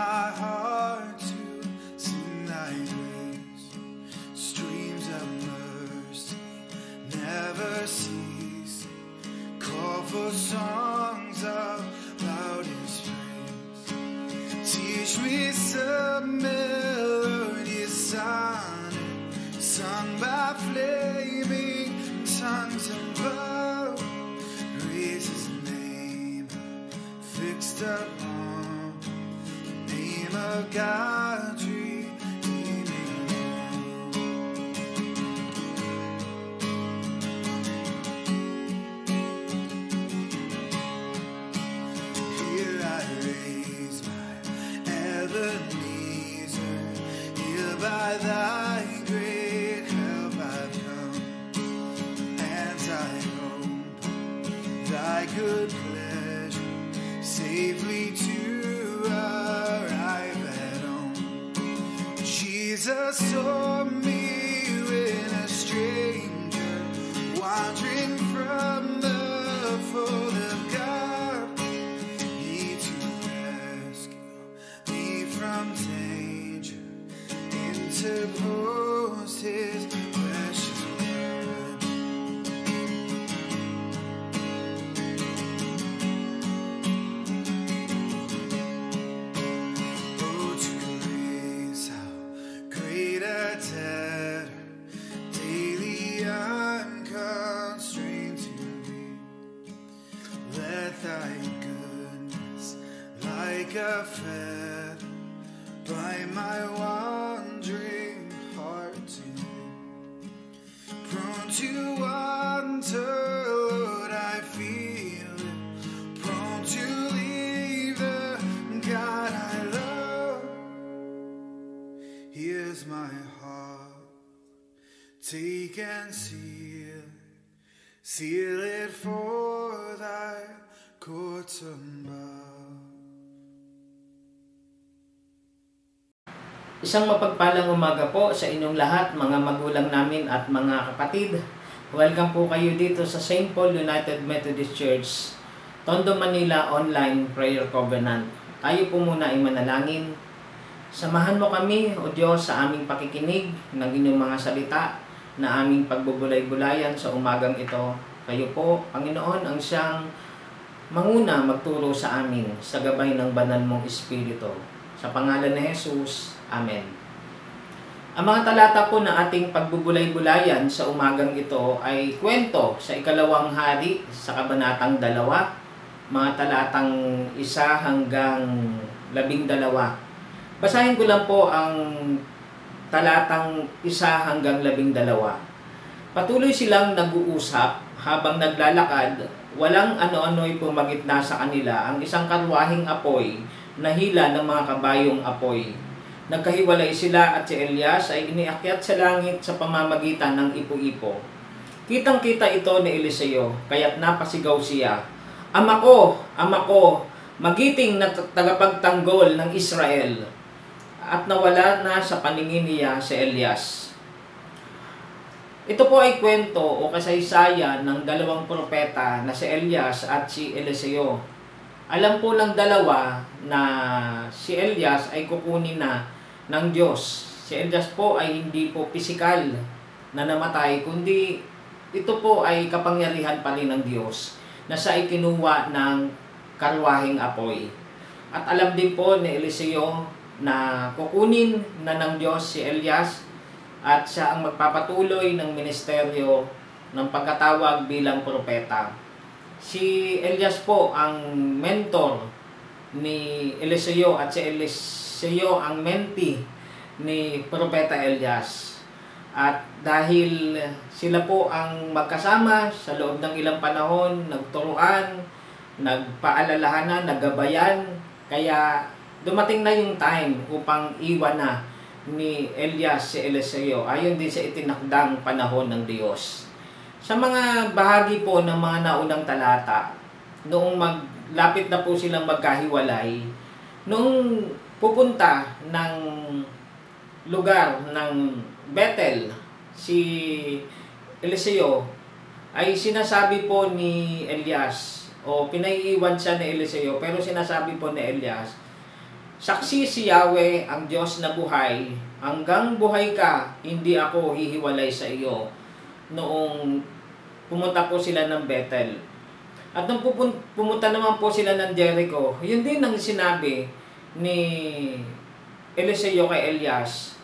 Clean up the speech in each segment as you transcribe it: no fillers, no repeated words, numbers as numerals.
my heart to sing thy grace. Streams of mercy never cease. Call for songs of loudest praise. Teach me some melodious sonnet sung by flaming tongues above. Praise his name fixed upon the name of God, redeeming love. Here I raise my Ebenezer, here by thy great help I've come, as I hope thy good pleasure safely to arrive at home. Jesus saw me when a stranger, wandering from the fold of God. He to rescue me from danger interposed his precious blood. Oh, to grace, how great a debtor, daily unconstrained to be. Let thy goodness, like a feather, bind my wandering heart to thee. Prone to wander, Lord, I feel it. Prone to leave the God I love. Here's my heart, take and seal it for thy courts above. Isang mapagpalang umaga po sa inyong lahat, mga magulang namin at mga kapatid. Welcome po kayo dito sa St. Paul United Methodist Church, Tondo, Manila Online Prayer Covenant. Tayo po muna ay manalangin. Samahan mo kami, O Diyos, sa aming pakikinig ng inyong mga salita na aming pagbubulay-bulayan sa umagang ito. Kayo po, Panginoon, ang siyang manguna magturo sa amin sa gabay ng banal mong Espiritu. Sa pangalan ni Jesus, Amen. Ang mga talata po na ating pagbubulay-bulayan sa umagang ito ay kwento sa ikalawang hari sa kabanatang 2, mga talatang 1 hanggang 12. Basahin ko lang po ang talatang 1 hanggang 12. Patuloy silang nag-uusap habang naglalakad, walang ano-ano'y pumagitna sa kanila ang isang karwaheng apoy na hila ng mga kabayong apoy. Nagkahiwalay sila at si Elias ay iniakyat sa langit sa pamamagitan ng ipo-ipo. Kitang-kita ito ni Eliseo, kaya't napasigaw siya, Ama ko, magiting na tagapagtanggol ng Israel. At nawala na sa paningin niya si Elias. Ito po ay kwento o kasaysayan ng dalawang propeta na si Elias at si Eliseo. Alam po ng dalawa na si Elias ay kukunin na ng Diyos. Si Elias po ay hindi po pisikal na namatay, kundi ito po ay kapangyarihan pa rin ng Diyos na siya ay kinuha ng karwaheng apoy. At alam din po ni Eliseo na kukunin na ng Diyos si Elias at siya ang magpapatuloy ng ministeryo ng pagkatawag bilang propeta. Si Elias po ang mentor ni Eliseo at si Eliseo ang mentee ni Propeta Elias. At dahil sila po ang magkasama sa loob ng ilang panahon, nagturuan, nagpaalalahanan, naggabayan, kaya dumating na yung time upang iwan na ni Elias si Eliseo ayon din sa itinakdang panahon ng Diyos. Sa mga bahagi po ng mga naunang talata, noong maglapit na po silang magkahiwalay, noong pupunta ng lugar ng Bethel, si Eliseo, ay sinasabi po ni Elias, o pinaiiwan siya ni Eliseo, pero sinasabi po ni Elias, Saksi si Yahweh, ang Diyos na buhay. Hanggang buhay ka, hindi ako hihiwalay sa iyo. Noong pumunta po sila ng Bethel. At nung pumunta naman po sila ng Jericho, yun din ang sinabi ni Eliseo kay Elias.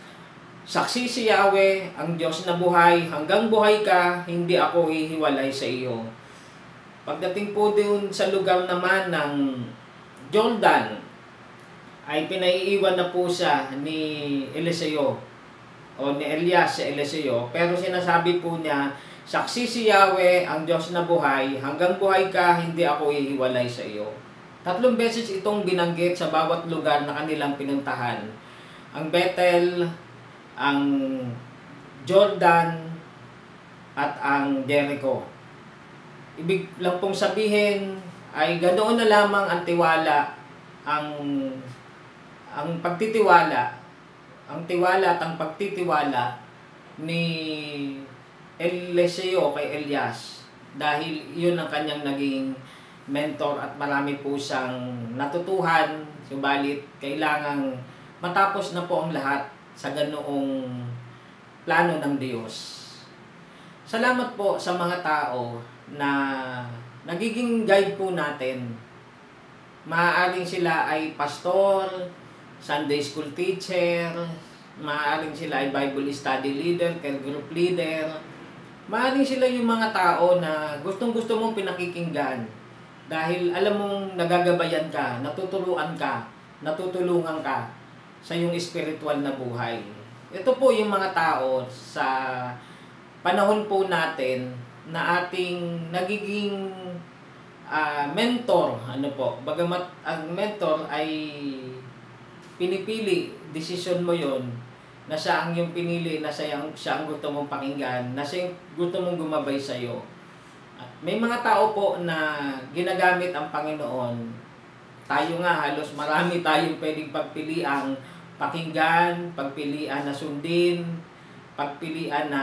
Saksi si Yahweh, ang Diyos na buhay. Hanggang buhay ka, hindi ako hihiwalay sa iyo. Pagdating po din sa lugar naman ng Jordan, ay pinaiiwan na po siya ni Eliseo o ni Elias sa Eliseo. Pero sinasabi po niya, saksi si Yahweh, ang Diyos na buhay, hanggang buhay ka, hindi ako ihiwalay sa iyo. 3 beses itong binanggit sa bawat lugar na kanilang pinuntahan. Ang Bethel, ang Jordan, at ang Jericho. Ibig lang pong sabihin ay ganoon na lamang ang tiwala, ang pagtitiwala, ang tiwala at ang pagtitiwala ni Eliseo kay Elias, dahil yun ang kanyang naging mentor at marami po siyang natutuhan. Subalit kailangang matapos na po ang lahat sa ganoong plano ng Diyos. Salamat po sa mga tao na nagiging guide po natin. Maaaring sila ay pastor, Sunday school teacher, maaaring sila ay Bible study leader, care group leader. Maaaring sila yung mga tao na gustong-gusto mong pinakikinggan dahil alam mong nagagabayan ka, natuturuan ka, natutulungan ka sa iyong spiritual na buhay. Ito po yung mga tao sa panahon po natin na ating nagiging mentor. Bagamat ang mentor ay pinipili, desisyon mo yon na siya ang yung pinili, na siya ang gusto mong pakinggan, na siya ang gusto mong gumabay sa iyo. May mga tao po na ginagamit ang Panginoon. Tayo nga, halos marami tayong pwedeng pagpiliang pakinggan, pagpilian na sundin, pagpilian na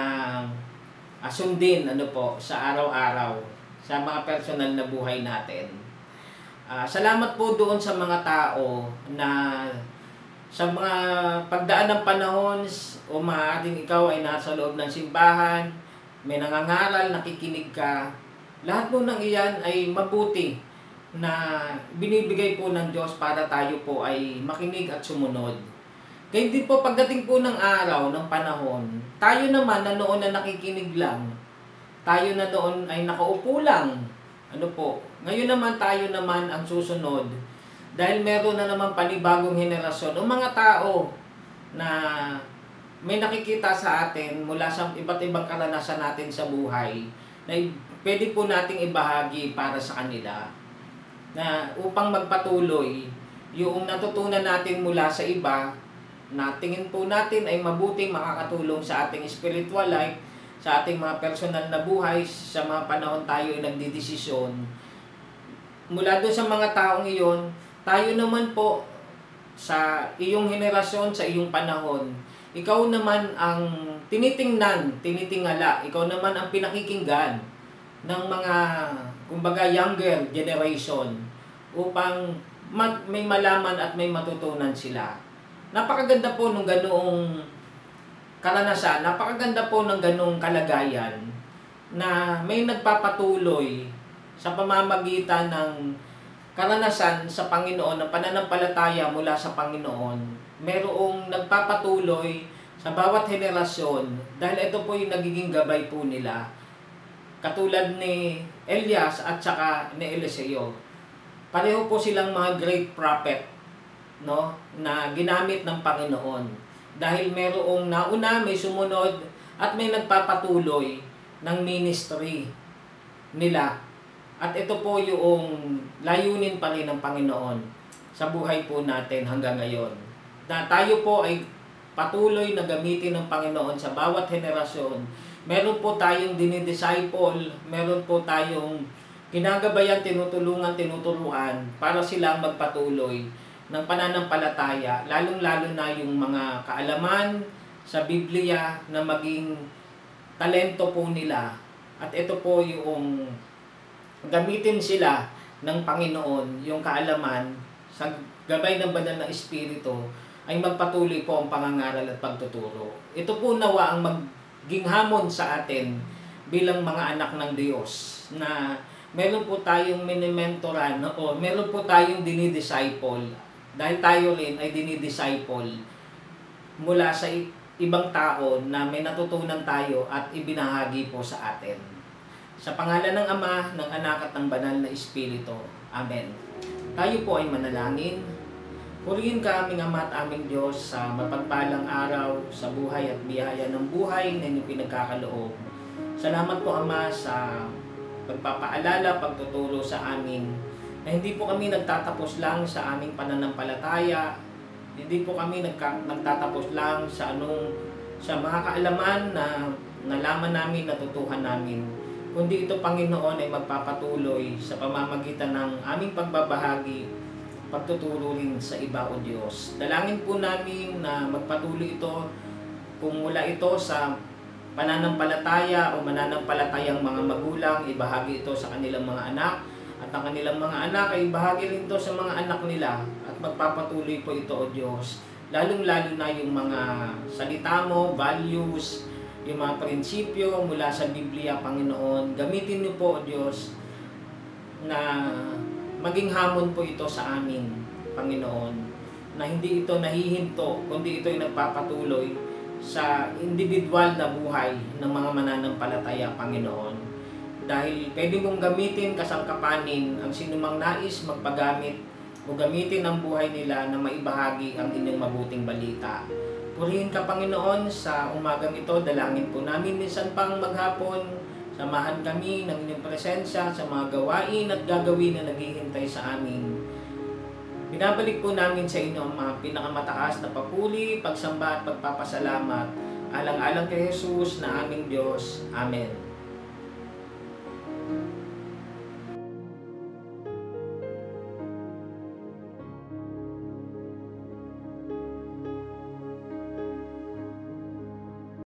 sundin sa araw-araw, sa mga personal na buhay natin. Salamat po doon sa mga tao na sa mga pagdaan ng panahon o maaaring ikaw ay nasa loob ng simbahan, may nangangaral, nakikinig ka. Lahat po ng iyan ay mabuti na binibigay po ng Diyos para tayo po ay makinig at sumunod. Kaya din po pagdating po ng araw, ng panahon, tayo naman na noon na nakikinig lang, tayo na noon ay nakaupo lang. Ngayon naman tayo naman ang susunod. Dahil meron na naman panibagong henerasyon o mga tao na may nakikita sa atin mula sa iba't ibang karanasan natin sa buhay na pwede po nating ibahagi para sa kanila, na upang magpatuloy yung natutunan natin mula sa iba na tingin po natin ay mabuting makakatulong sa ating spiritual life, sa ating mga personal na buhay, sa mga panahon tayo ay nagdidesisyon. Mula doon sa mga taong iyon, tayo naman po sa iyong henerasyon, sa iyong panahon, ikaw naman ang tinitingala, ikaw naman ang pinakikinggan ng mga, kumbaga, younger generation upang may malaman at may matutunan sila. Napakaganda po ng ganoong karanasan, napakaganda po ng ganoong kalagayan na may nagpapatuloy sa pamamagitan ng karanasan sa Panginoon, ng pananampalataya mula sa Panginoon. Merong nagpapatuloy sa bawat henerasyon dahil ito po yung nagiging gabay po nila. Katulad ni Elias at saka ni Eliseo. Pareho po silang mga great prophet, na ginamit ng Panginoon. Dahil merong nauna, may sumunod, at may nagpapatuloy ng ministry nila. At ito po yung layunin pa rin ng Panginoon sa buhay po natin hanggang ngayon. Na tayo po ay patuloy na gamitin ng Panginoon sa bawat henerasyon. Meron po tayong dinidisciple, meron po tayong ginagabayan, tinutulungan, tinuturuan para silang magpatuloy ng pananampalataya, lalong-lalo na yung mga kaalaman sa Biblia na maging talento po nila. At ito po yung gamitin sila ng Panginoon, yung kaalaman gabay ng banal na Espiritu, ay magpatuloy po ang pangangaral at pagtuturo. Ito po nawa ang maging hamon sa atin bilang mga anak ng Diyos, na meron po tayong minimentoran o meron po tayong dinidisciple. Dahil tayo rin ay dinidisciple mula sa ibang tao na may natutunan tayo at ibinahagi po sa atin. Sa pangalan ng Ama, ng Anak at ng Banal na Espiritu. Amen. Tayo po ay manalangin. Purihin ka aming Ama at aming Diyos sa mapagpalang araw, sa buhay at biyaya ng buhay na inyong pinagkakaloob. Salamat po Ama sa pagpapaalala, pagtuturo sa amin na hindi po kami nagtatapos lang sa aming pananampalataya, hindi po kami nagtatapos lang sa mga kaalaman na nalaman namin, natutuhan namin, kundi ito Panginoon ay magpapatuloy sa pamamagitan ng aming pagbabahagi, pagtuturo rin sa iba o Diyos. Dalangin po namin na magpatuloy ito kung mula ito sa pananampalataya o mananampalatayang mga magulang, ibahagi ito sa kanilang mga anak, at ang kanilang mga anak ay ibahagi rin ito sa mga anak nila, at magpapatuloy po ito o Diyos. Lalong-lalo na yung mga salita mo, values, yung mga prinsipyo mula sa Biblia, Panginoon. Gamitin niyo po o Diyos na maging hamon po ito sa amin, Panginoon, na hindi ito nahihinto, kundi ito ay nagpapatuloy sa individual na buhay ng mga mananampalataya, Panginoon. Dahil pwede mong gamitin kasangkapanin ang sinumang nais magpagamit o gamitin ang buhay nila na maibahagi ang inyong mabuting balita. Purihin ka, Panginoon, sa umagang ito. Dalangin po namin minsan pang maghapon. Samahan kami ng inyong presensya sa mga gawain at gagawin na naghihintay sa amin. Binabalik po namin sa inyo ang mga pinakamataas na papuri, pagsamba at pagpapasalamat. Alang-alang kay Jesus na aming Diyos. Amen.